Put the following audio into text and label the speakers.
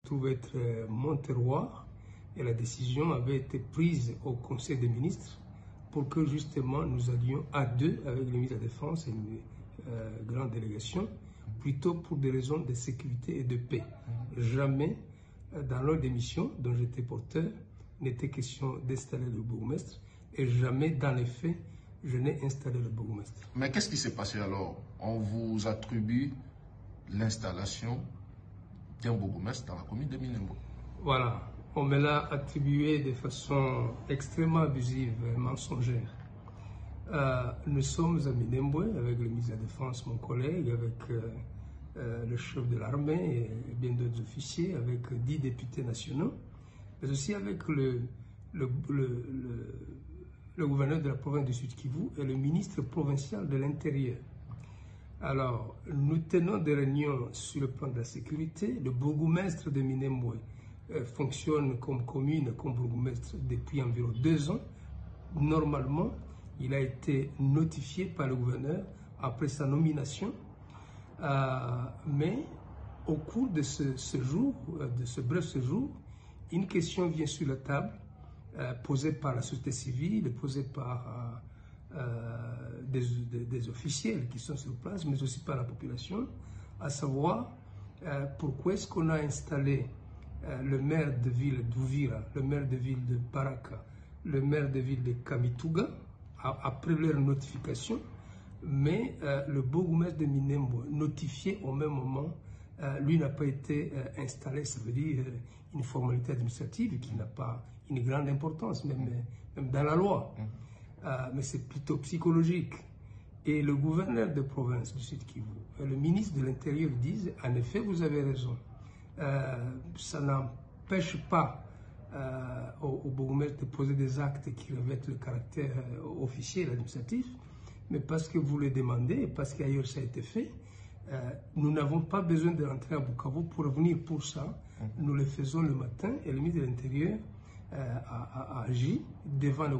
Speaker 1: trouve être mon terroir et la décision avait été prise au Conseil des ministres pour que justement nous allions à deux avec le ministre de la Défense et une grande délégation, plutôt pour des raisons de sécurité et de paix. Jamais dans l'ordre des missions dont j'étais porteur n'était question d'installer le bourgmestre et jamais dans les faits je n'ai installé le bourgmestre.
Speaker 2: Mais qu'est-ce qui s'est passé alors? On vous attribue l'installation d'un bourgmestre dans la commune de Minembwe.
Speaker 1: Voilà, on me l'a attribué de façon extrêmement abusive et mensongère. Nous sommes à Minembwe avec le ministre de la Défense, mon collègue, avec le chef de l'armée et bien d'autres officiers, avec 10 députés nationaux, mais aussi avec le gouverneur de la province du Sud-Kivu et le ministre provincial de l'Intérieur. Alors, nous tenons des réunions sur le plan de la sécurité. Le bourgmestre de Minembwe fonctionne comme commune, comme bourgmestre depuis environ 2 ans. Normalement, il a été notifié par le gouverneur après sa nomination. Mais au cours de ce bref séjour, une question vient sur la table, posée par la société civile, posée par des officiels qui sont sur place, mais aussi par la population, à savoir pourquoi est-ce qu'on a installé le maire de ville d'Ouvira, le maire de ville de Baraka, le maire de ville de Kamituga, après leur notification, mais le bourgmestre de Minembwe, notifié au même moment, lui n'a pas été installé. Ça veut dire une formalité administrative qui n'a pas une grande importance, même dans la loi. Mais c'est plutôt psychologique. Et le gouverneur de province du Sud-Kivu et le ministre de l'Intérieur disent, en effet, vous avez raison. Ça n'empêche pas au bourgmestre de poser des actes qui revêtent le caractère officiel, administratif, mais parce que vous le demandez et parce qu'ailleurs ça a été fait, nous n'avons pas besoin de rentrer à Bukavu pour venir pour ça. Nous le faisons le matin et le ministre de l'Intérieur a agi devant le